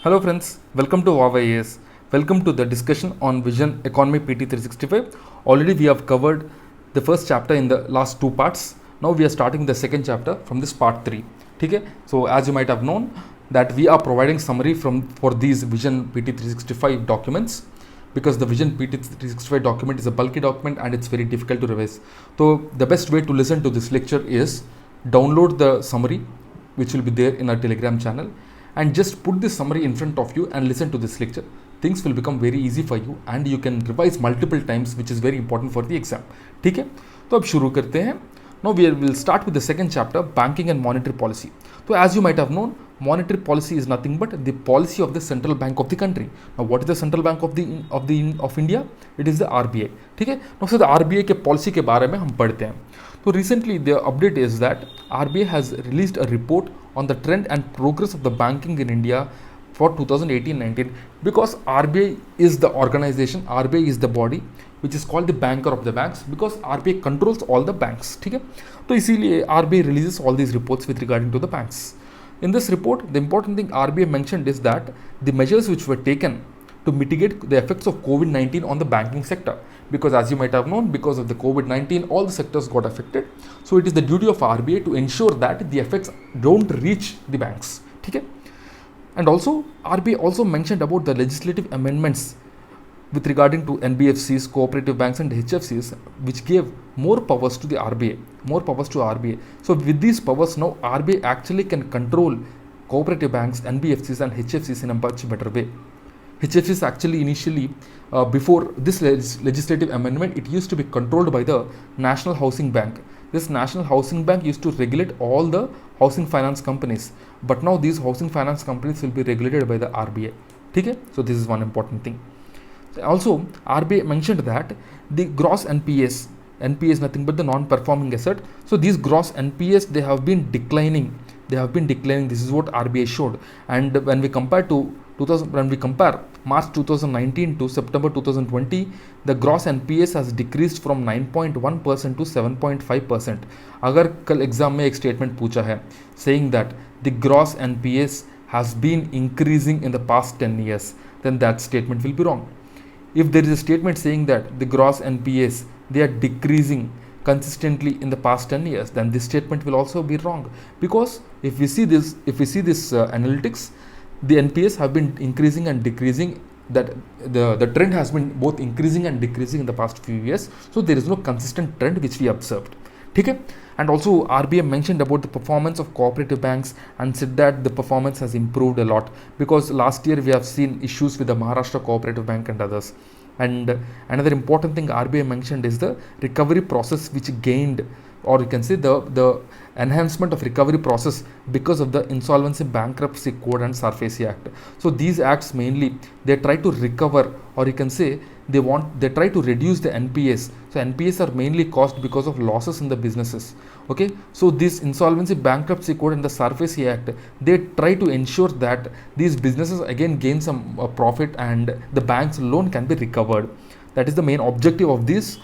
Hello friends, welcome to Huawei AS. Welcome to the discussion on Vision Economy PT 365. Already we have covered the first chapter in the last two parts. Now we are starting the second chapter from this part 3. Okay? So as you might have known that we are providing summary for these Vision PT 365 documents, because the Vision PT 365 document is a bulky document and it's very difficult to revise. So the best way to listen to this lecture is download the summary which will be there in our Telegram channel, and just put this summary in front of you and listen to this lecture. Things will become very easy for you and you can revise multiple times, which is very important for the exam. ठीक है, तो अब शुरू करते हैं. Now we will start with the second chapter, banking and monetary policy. So as you might have known, monetary policy is nothing but the policy of the central bank of the country. Now what is the central bank of India? It is the RBI. ठीक है, now so the RBI के policy के बारे में हम पढ़ते हैं. So recently the update is that RBI has released a report on the trend and progress of the banking in India for 2018-19, because RBI is the organization, RBI is the body which is called the banker of the banks, because RBI controls all the banks. ठीक है, तो इसीलिए RBI releases all these reports with regarding to the banks. In this report, the important thing RBI mentioned is that the measures which were taken to mitigate the effects of COVID-19 on the banking sector, because as you might have known, because of the COVID-19 all the sectors got affected. So it is the duty of RBI to ensure that the effects don't reach the banks. ठीक है, and also RBI also mentioned about the legislative amendments with regarding to NBFCs, cooperative banks and HFCs, which gave more powers to the RBI, more powers to RBI. So with these powers now RBI actually can control cooperative banks, NBFCs and HFCs in a much better way. HFCs actually initially before this legislative amendment, it used to be controlled by the National Housing Bank. This National Housing Bank used to regulate all the housing finance companies, but now these housing finance companies will be regulated by the RBI. Okay? So this is one important thing. Also RBI mentioned that the gross NPAs is nothing but the non-performing asset. So these gross NPAs, they have been declining. This is what RBI showed. And when we compare March 2019 to September 2020, the gross NPAs has decreased from 9.1% to 7.5%. अगर कल exam में एक statement पूछा है saying that the gross NPAs has been increasing in the past 10 years, then that statement will be wrong. If there is a statement saying that the gross NPAs, they are decreasing consistently in the past 10 years, then this statement will also be wrong, because if we see this analytics, the NPAs have been increasing and decreasing, that the trend has been both increasing and decreasing in the past few years. So there is no consistent trend which we observed. Okay? And also RBI mentioned about the performance of cooperative banks and said that the performance has improved a lot, because last year we have seen issues with the Maharashtra Cooperative Bank and others. And another important thing RBI mentioned is the recovery process, which gained, or you can say the enhancement of recovery process because of the Insolvency Bankruptcy Code and SARFAESI Act. So these acts mainly, they try to recover, or you can say they try to reduce the NPAs. So NPAs are mainly caused because of losses in the businesses. Okay, so this Insolvency Bankruptcy Code and the SARFAESI Act, they try to ensure that these businesses again gain some profit and the bank's loan can be recovered. That is the main objective of this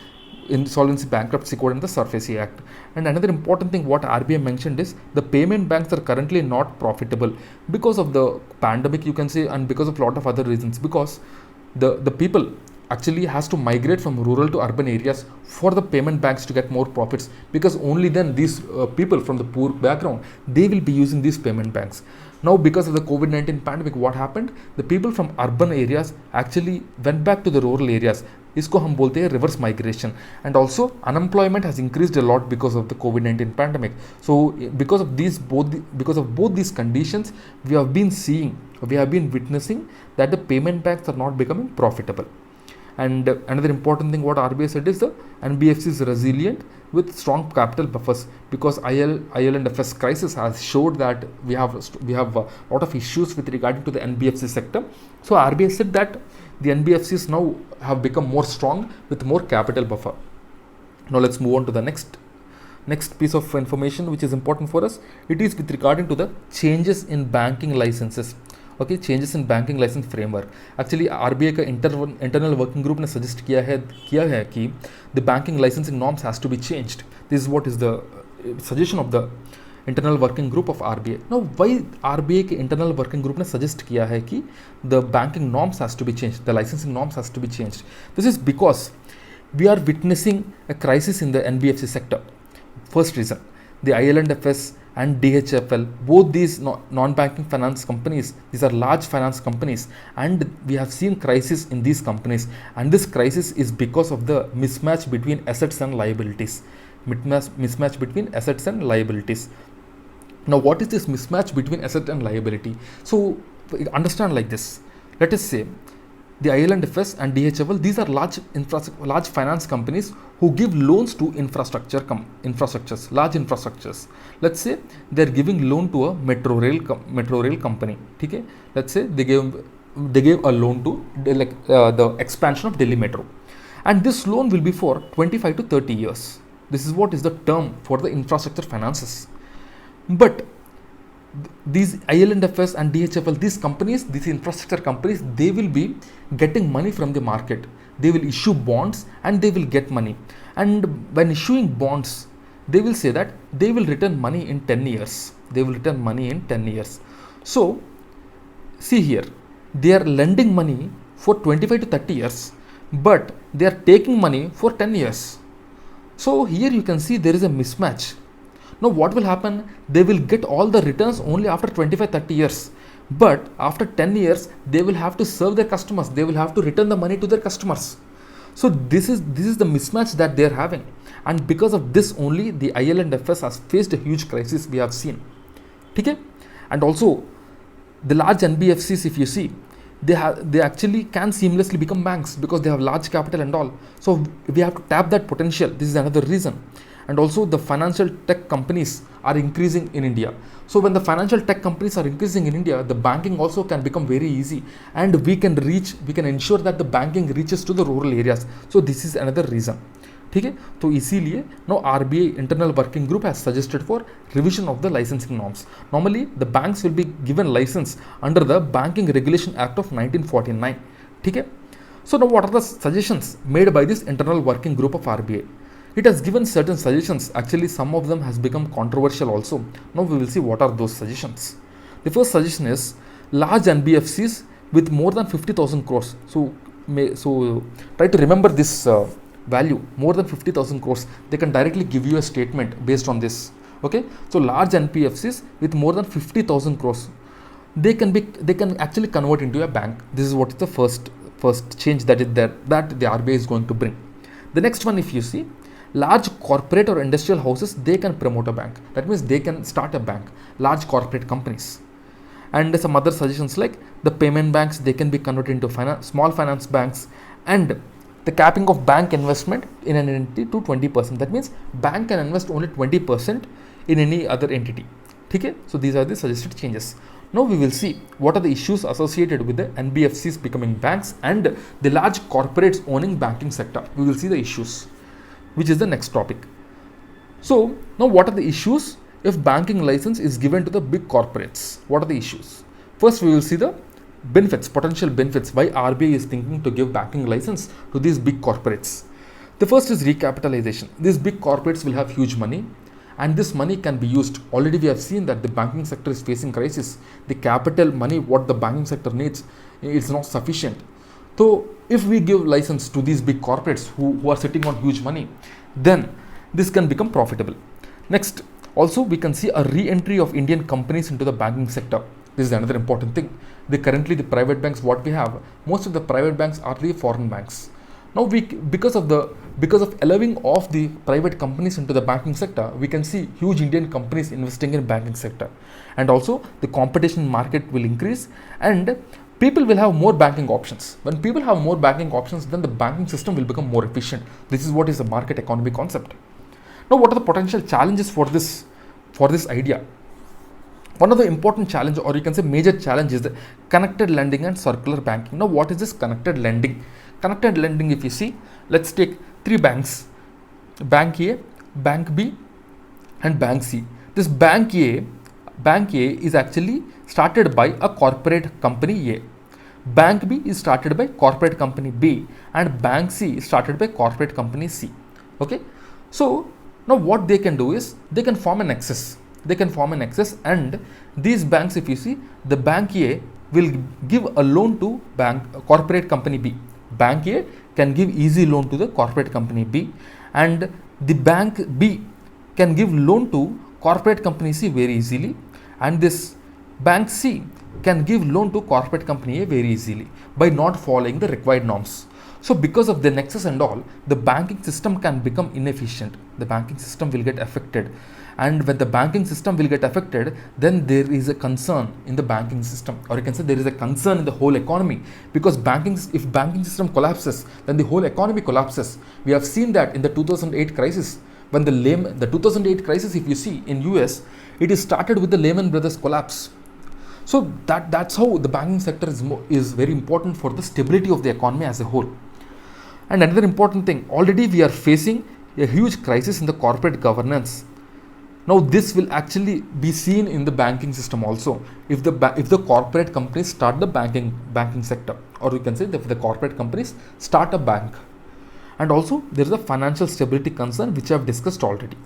Insolvency Bankruptcy Code and the SARFAESI Act. And another important thing what RBI mentioned is the payment banks are currently not profitable because of the pandemic, you can say, and because of a lot of other reasons, because the people actually has to migrate from rural to urban areas for the payment banks to get more profits, because only then these people from the poor background, they will be using these payment banks. Now because of the COVID-19 pandemic, what happened? The people from urban areas actually went back to the rural areas. इसको हम बोलते हैं reverse migration. And also unemployment has increased a lot because of the COVID-19 pandemic. So because of both these conditions, we have been witnessing that the payment banks are not becoming profitable. And another important thing what RBI said is the NBFC is resilient with strong capital buffers, because IL and FS crisis has showed that we have a lot of issues with regarding to the NBFC sector. So RBI said that the NBFCs now have become more strong with more capital buffer. Now let's move on to the next piece of information which is important for us. It is with regarding to the changes in banking licenses. Okay, changes in banking license framework. Actually RBI का internal working group ने suggest किया है कि the banking licensing norms has to be changed. This is what is the suggestion of the internal working group of RBI. Now why RBI के internal working group ने suggest किया है कि the banking norms has to be change, the licensing norms has to be change. This is because we are witnessing a crisis in the NBFC sector. First reason, the IL&FS and DHFL, both these non-banking finance companies, these are large finance companies, and we have seen crisis in these companies, and this crisis is because of the mismatch between assets and liabilities. Mismatch between assets and liabilities. Now, what is this mismatch between asset and liability? So, understand like this. Let us say the IL&FS and DHFL, these are large finance companies who give loans to infrastructures, large infrastructures. Let's say they are giving loan to a metro rail company. Okay? Let's say they gave a loan to the expansion of Delhi Metro, and this loan will be for 25 to 30 years. This is what is the term for the infrastructure finances. But these IL&FS and DHFL, these companies, these infrastructure companies, they will be getting money from the market. They will issue bonds and they will get money. And when issuing bonds, they will say that they will return money in 10 years. They will return money in 10 years. So, see here, they are lending money for 25 to 30 years, but they are taking money for 10 years. So, here you can see there is a mismatch. Now what will happen? They will get all the returns only after 25-30 years. But after 10 years, they will have to serve their customers. They will have to return the money to their customers. So this is the mismatch that they are having. And because of this only, the IL&FS has faced a huge crisis we have seen. Okay? And also, the large NBFCs, if you see, they actually can seamlessly become banks because they have large capital and all. So we have to tap that potential. This is another reason. And also the financial tech companies are increasing in India. So when the financial tech companies are increasing in India, the banking also can become very easy, and we can ensure that the banking reaches to the rural areas. So this is another reason. ठीक है, तो इसीलिए now RBI internal working group has suggested for revision of the licensing norms. Normally the banks will be given license under the Banking Regulation Act of 1949. ठीक है. So now what are the suggestions made by this internal working group of RBI? It has given certain suggestions. Actually, some of them has become controversial also. Now we will see what are those suggestions. The first suggestion is large NBFCs with more than 50,000 crores. So try to remember this value, more than 50,000 crores. They can directly give you a statement based on this. Okay, so large NBFCs with more than 50,000 crores, they can actually convert into a bank. This is what is the first change that is there, that the RBI is going to bring. The next one, if you see, large corporate or industrial houses, they can promote a bank. That means they can start a bank, large corporate companies. And some other suggestions like the payment banks, they can be converted into small finance banks, and the capping of bank investment in an entity to 20%. That means bank can invest only 20% in any other entity. Okay? So these are the suggested changes. Now we will see what are the issues associated with the NBFCs becoming banks and the large corporates owning banking sector. We will see the issues, which is the next topic. So now what are the issues if banking license is given to the big corporates? What are the issues? First, we will see the benefits, potential benefits, why RBI is thinking to give banking license to these big corporates. The first is recapitalization. These big corporates will have huge money, and this money can be used. Already we have seen that the banking sector is facing crisis. The capital money what the banking sector needs is not sufficient. So if we give license to these big corporates who are sitting on huge money, then this can become profitable. Next, also we can see a re-entry of Indian companies into the banking sector. This is another important thing. Currently the private banks what we have, most of the private banks are the foreign banks. Now because of allowing of the private companies into the banking sector, we can see huge Indian companies investing in banking sector, and also the competition market will increase and people will have more banking options. When people have more banking options, then the banking system will become more efficient. This is what is the market economy concept. Now what are the potential challenges for this idea? One of the important challenge, or you can say major challenge, is the connected lending and circular banking. Now what is this connected lending? Connected lending, if you see, let's take three banks, Bank A, Bank B and Bank C. This Bank A is actually started by a corporate company A. Bank B is started by corporate company B, and Bank C is started by corporate company C. Okay, so now what they can do is they can form a nexus. they can form an excess, and these banks, if you see, the bank A will give a loan to corporate company B. Bank A can give easy loan to the corporate company B, and the bank B can give loan to corporate company C very easily, and this bank C can give loan to corporate company A very easily by not following the required norms. So because of the nexus and all, the banking system can become inefficient. The banking system will get affected, and when the banking system will get affected, then there is a concern in the banking system, or you can say there is a concern in the whole economy, because if banking system collapses, then the whole economy collapses. We have seen that in the 2008 crisis, when the 2008 crisis, if you see in US, it is started with the Lehman Brothers collapse. So that's how the banking sector is very important for the stability of the economy as a whole. And another important thing, already we are facing a huge crisis in the corporate governance. Now this will actually be seen in the banking system also. If the corporate companies start the banking sector, or you can say if the corporate companies start a bank. And also there is a financial stability concern, which I have discussed already.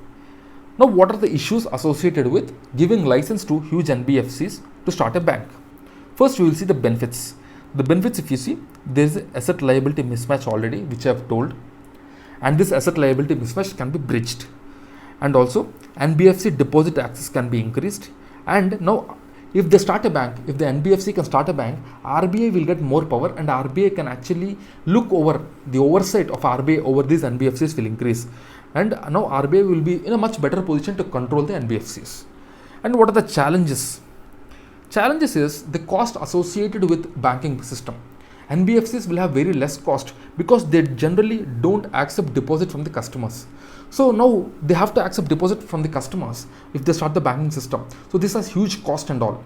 Now what are the issues associated with giving license to huge NBFCs to start a bank? First, we will see the benefits. The benefits, if you see, there is an asset liability mismatch already, which I have told, and this asset liability mismatch can be bridged, and also NBFC deposit access can be increased. And now if they start a bank, if the NBFC can start a bank, RBI will get more power, and RBI can actually look over the oversight of RBI over these NBFCs will increase, and now RBI will be in a much better position to control the NBFCs. And what are the challenges? Challenges is the cost associated with banking system. NBFCs will have very less cost because they generally don't accept deposit from the customers. So now they have to accept deposit from the customers if they start the banking system. So this has huge cost and all.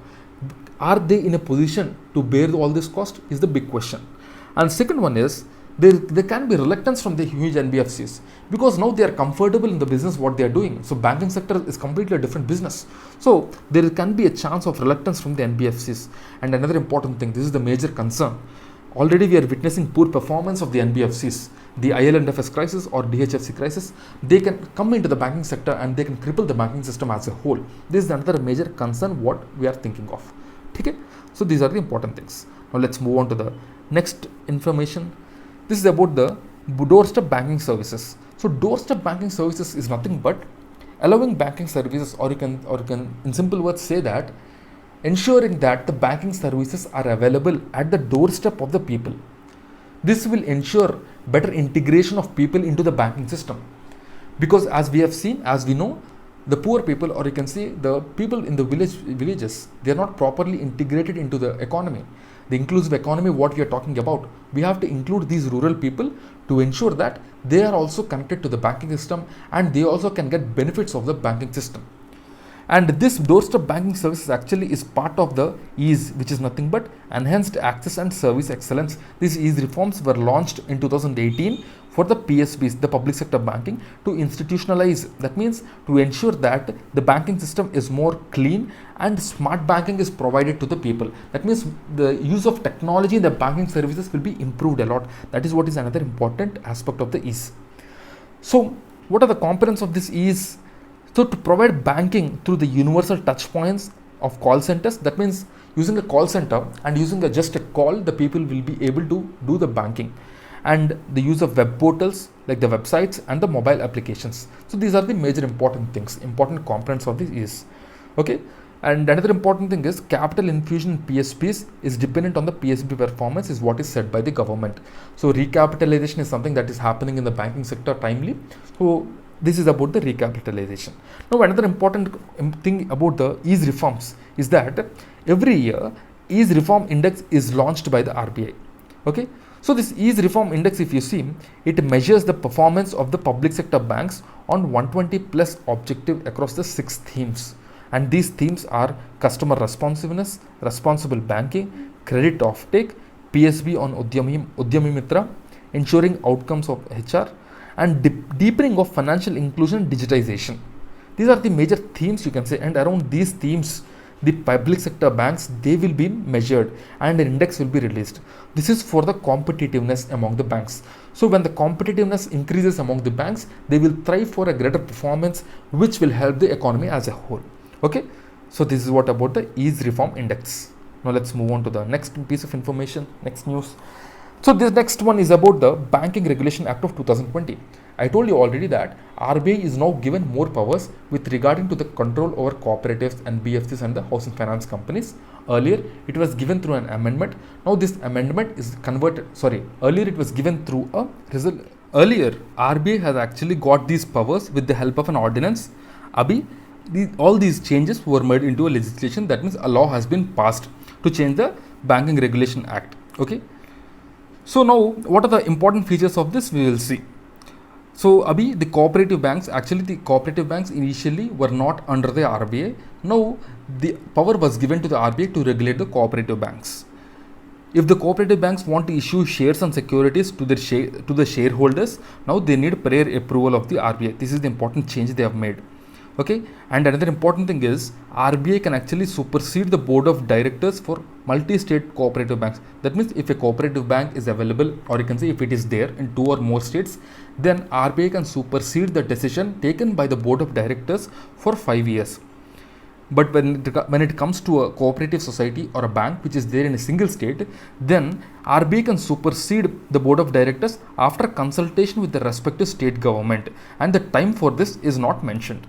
Are they in a position to bear all this cost is the big question. And second one is there can be reluctance from the huge NBFCs because now they are comfortable in the business what they are doing. So banking sector is completely a different business. So there can be a chance of reluctance from the NBFCs. And another important thing, this is the major concern. Already we are witnessing poor performance of the NBFCs. The IL&FS crisis or DHFC crisis, they can come into the banking sector and they can cripple the banking system as a whole. This is another major concern what we are thinking of. Okay? So these are the important things. Now let's move on to the next information. This is about the doorstep banking services. So doorstep banking services is nothing but allowing banking services, or you can in simple words say that ensuring that the banking services are available at the doorstep of the people. This will ensure better integration of people into the banking system, because as we have seen, as we know, the poor people, or you can say the people in the villages, they are not properly integrated into the economy. The inclusive economy, what we are talking about, we have to include these rural people to ensure that they are also connected to the banking system and they also can get benefits of the banking system. And this doorstep banking services actually is part of the EASE, which is nothing but Enhanced Access and Service Excellence. These EASE reforms were launched in 2018 for the PSBs, the public sector banking, to institutionalize. That means to ensure that the banking system is more clean and smart banking is provided to the people. That means the use of technology in the banking services will be improved a lot. That is what is another important aspect of the EASE. So what are the components of this EASE? So to provide banking through the universal touch points of call centers, that means using a call center and using just a call, the people will be able to do the banking, and the use of web portals like the websites and the mobile applications. So these are the major important things, important components of this EASE. Okay. And another important thing is capital infusion in PSBs is dependent on the PSB performance, is what is said by the government. So recapitalization is something that is happening in the banking sector timely. So this is about the recapitalization. Now another important thing about the EASE reforms is that every year EASE reform index is launched by the RBI. Okay. So this EASE reform index, if you see, it measures the performance of the public sector banks on 120 plus objective across the 6 themes. And these themes are customer responsiveness, responsible banking, credit offtake, PSB on Udyami Mitra, ensuring outcomes of HR, and deepening of financial inclusion and digitization. These are the major themes, you can say, and around these themes, the public sector banks, they will be measured and an index will be released. This is for the competitiveness among the banks. So when the competitiveness increases among the banks, they will thrive for a greater performance, which will help the economy as a whole. Okay, so this is what about the ease reform index. Now let's move on to the next piece of information, next news. So this next one is about the Banking Regulation Act of 2020. I told you already that RBI is now given more powers with regarding to the control over cooperatives and BFCs and the housing finance companies. Earlier it was given through an amendment. Now this amendment is converted. Earlier it was given through a result. Earlier RBI has actually got these powers with the help of an ordinance. All these changes were made into a legislation. That means a law has been passed to change the Banking Regulation Act. Okay. So now, what are the important features of this? We will see. So, the cooperative banks initially were not under the RBI. Now, the power was given to the RBI to regulate the cooperative banks. If the cooperative banks want to issue shares and securities to the shareholders, now they need prior approval of the RBI. This is the important change they have made. Okay, and another important thing is RBI can actually supersede the board of directors for multi-state cooperative banks. That means if a cooperative bank is available, or you can say if it is there in 2 or more states, then RBI can supersede the decision taken by the board of directors for 5 years. But when it comes to a cooperative society or a bank which is there in a single state, then RBI can supersede the board of directors after consultation with the respective state government, and the time for this is not mentioned.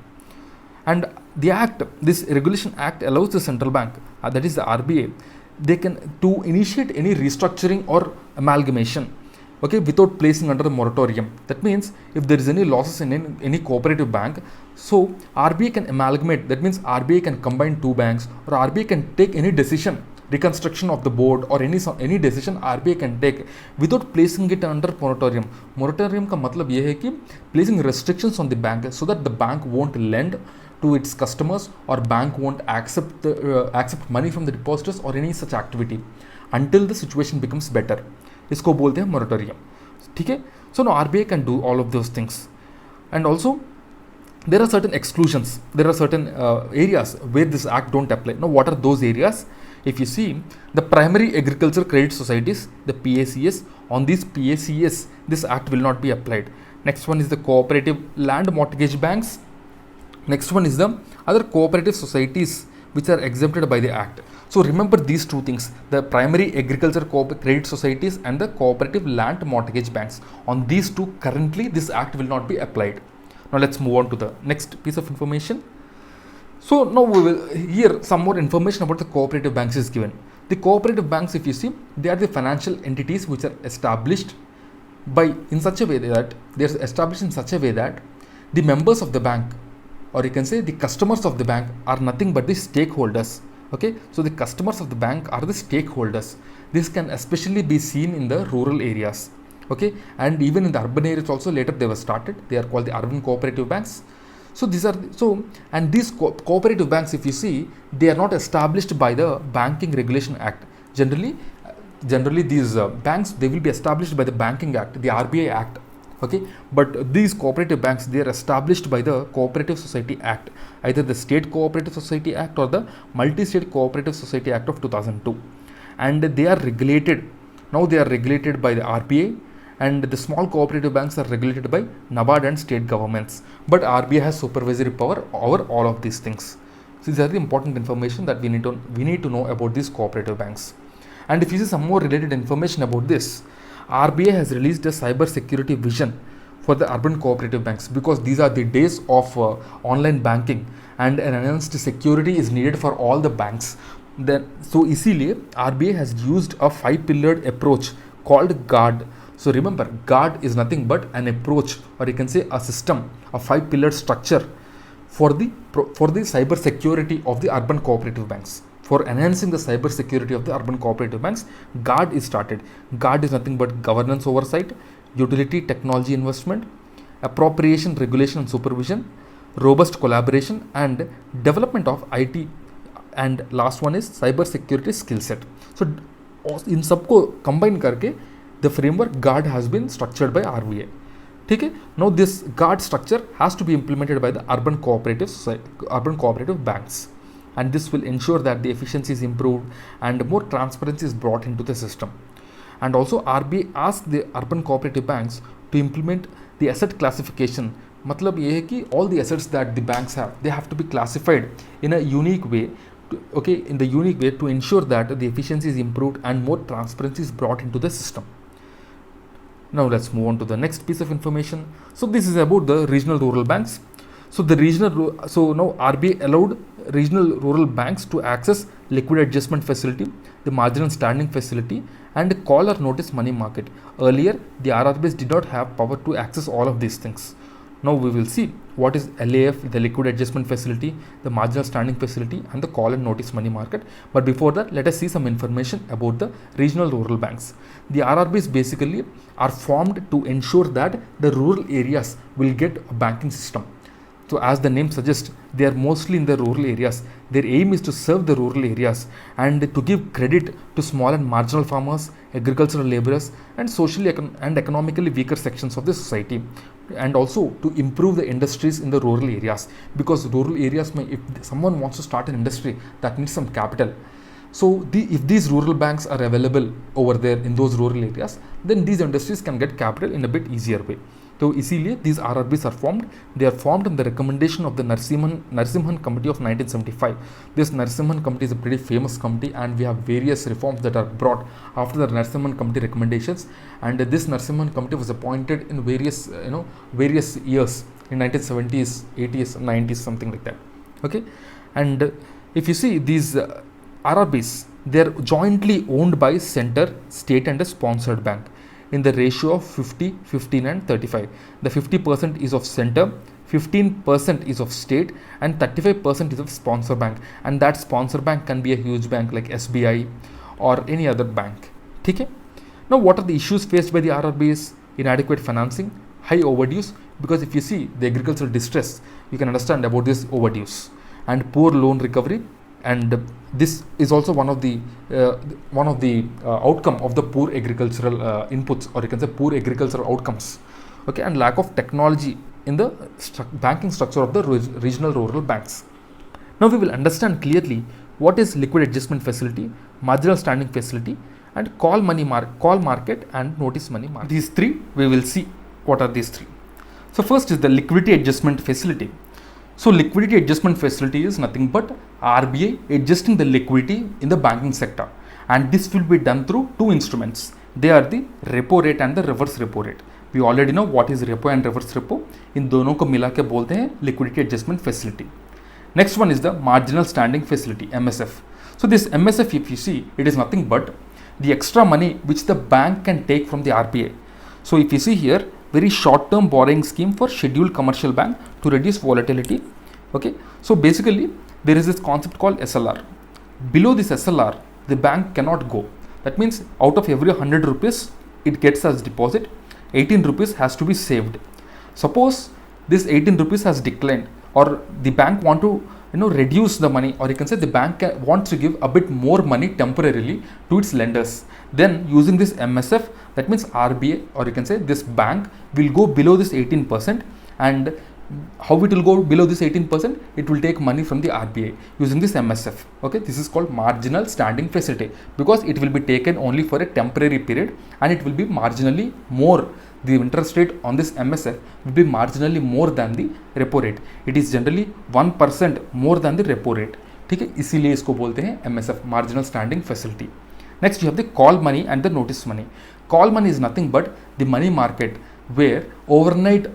And this Regulation Act allows the central bank, that is the RBI, they can to initiate any restructuring or amalgamation, okay, without placing under a moratorium. That means if there is any losses in any cooperative bank, so RBI can amalgamate. That means RBI can combine 2 banks, or RBI can take any decision, reconstruction of the board, or any decision RBI can take without placing it under moratorium. Moratorium का मतलब ये है कि placing restrictions on the bank so that the bank won't lend to its customers, or bank won't accept money from the depositors or any such activity until the situation becomes better. इसको बोलते हैं moratorium. ठीक है? So now RBI can do all of those things, and also there are certain exclusions. There are certain areas where this act don't apply. Now what are those areas? If you see the primary agriculture credit societies, the PACS, on these PACS this act will not be applied. Next one is the cooperative land mortgage banks. Next one is the other cooperative societies which are exempted by the act. So remember these 2 things, the primary agriculture credit societies and the cooperative land mortgage banks. On these 2 currently this act will not be applied. Now let's move on to the next piece of information. So now we will here some more information about the cooperative banks is given. The cooperative banks, if you see, they are the financial entities which are established in such a way that the members of the bank, or you can say the customers of the bank, are nothing but the stakeholders. Okay, so the customers of the bank are the stakeholders. This can especially be seen in the rural areas. Okay, and even in the urban areas also later they were started. They are called the urban cooperative banks. So these cooperative banks, if you see, they are not established by the Banking Regulation Act. Generally these banks, they will be established by the Banking Act, the RBI Act. Okay, but these cooperative banks, they are established by the Cooperative Society Act, either the State Cooperative Society Act or the Multi-State Cooperative Society Act of 2002, and they are regulated. Now they are regulated by the RBI, and the small cooperative banks are regulated by NABARD and state governments. But RBI has supervisory power over all of these things. So these are the important information that we need to know about these cooperative banks. And if you see some more related information about this, RBI has released a cyber security vision for the urban cooperative banks, because these are the days of online banking, and an enhanced security is needed for all the banks. So easily RBI has used a 5-pillared approach called GUARD. So remember, GUARD is nothing but an approach, or you can say a system, a 5-pillared structure for the cyber security of the urban cooperative banks. For enhancing the cyber security of the urban cooperative banks, GUARD is started. GUARD is nothing but governance oversight, utility technology investment, appropriation regulation and supervision, robust collaboration, and development of IT, and last one is cyber security skill set. So in सबको combine करके the framework GUARD has been structured by RBI. ठीक है? Now this GUARD structure has to be implemented by the urban cooperative banks, and this will ensure that the efficiency is improved and more transparency is brought into the system. And also RBI asked the urban cooperative banks to implement the asset classification मतलब ये है कि all the assets that the banks have, they have to be classified in a unique way, in the unique way to ensure that the efficiency is improved and more transparency is brought into the system. Now let's move on to the next piece of information. So this is about the regional rural banks. So now RBI allowed regional rural banks to access liquid adjustment facility, the marginal standing facility, and call or notice money market. Earlier, the RRBs did not have power to access all of these things. Now we will see what is LAF, the liquid adjustment facility, the marginal standing facility, and the call and notice money market. But before that, let us see some information about the regional rural banks. The RRBs basically are formed to ensure that the rural areas will get a banking system. So as the name suggests, they are mostly in the rural areas. Their aim is to serve the rural areas and to give credit to small and marginal farmers, agricultural laborers, and socially and economically weaker sections of the society, and also to improve the industries in the rural areas, because rural areas if someone wants to start an industry, that needs some capital. So if these rural banks are available over there in those rural areas, then these industries can get capital in a bit easier way. So easily these RRBs are formed. They are formed on the recommendation of the Narasimhan Committee of 1975. This Narasimhan Committee is a pretty famous committee, and we have various reforms that are brought after the Narasimhan Committee recommendations. And this Narasimhan Committee was appointed in various years, in 1970s, 80s, 90s, something like that. Okay, and if you see these RRBs, they are jointly owned by center, state, and a sponsored bank in the ratio of 50, 15, and 35. The 50% is of center, 15% is of state, and 35% is of sponsor bank. And that sponsor bank can be a huge bank like SBI or any other bank. Okay? Now, what are the issues faced by the RRBs? Inadequate financing, high overdues, because if you see the agricultural distress, you can understand about this overdues, and poor loan recovery. And this is also one of the outcome of the poor agricultural inputs, or you can say poor agricultural outcomes. Okay, and lack of technology in the banking structure of the regional rural banks. Now we will understand clearly what is liquid adjustment facility, marginal standing facility, and call market and notice money market. These three we will see what are these three. So first is the liquidity adjustment facility. So liquidity adjustment facility is nothing but RBI adjusting the liquidity in the banking sector, and this will be done through two instruments. They are the repo rate and the reverse repo rate. We already know what is repo and reverse repo. इन दोनों को मिला के बोलते हैं liquidity adjustment facility. Next one is the marginal standing facility, MSF. So this MSF, if you see, it is nothing but the extra money which the bank can take from the RBI. So if you see here, very short-term borrowing scheme for scheduled commercial bank to reduce volatility. Okay, so basically there is this concept called SLR. Below this SLR, the bank cannot go. That means out of every 100 rupees it gets as deposit, 18 rupees has to be saved. Suppose this 18 rupees has declined, or the bank want to reduce the money, or you can say the bank wants to give a bit more money temporarily to its lenders. Then using this MSF, that means RBI, or you can say this bank will go below this 18%. And how it will go below this 18%? It will take money from the RBI using this MSF. Okay, this is called marginal standing facility, because it will be taken only for a temporary period, and it will be marginally more. The interest rate on this MSF will be marginally more than the repo rate. It is generally 1% more than the repo rate. ठीक है, इसीलिए इसको बोलते हैं MSF, marginal standing facility. Next, you have the call money and the notice money. Call money is nothing but the money market where overnight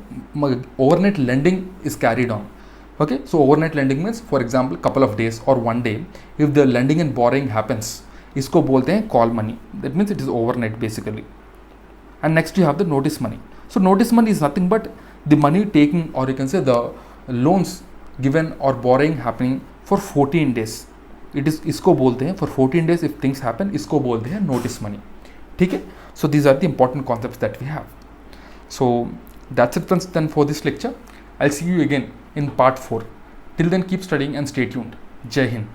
lending is carried on. Okay, so overnight lending means, for example, couple of days or one day, if the lending and borrowing happens, इसको बोलते हैं call money. That means it is overnight basically. And next you have the notice money. So notice money is nothing but the money taking, or you can say the loans given or borrowing happening for 14 days. It is, इसको बोलते हैं for 14 days if things happen, इसको बोलते हैं notice money. ठीक है? So these are the important concepts that we have. So that's it then for this lecture. I'll see you again in part 4. Till then, keep studying and stay tuned. Jai Hind.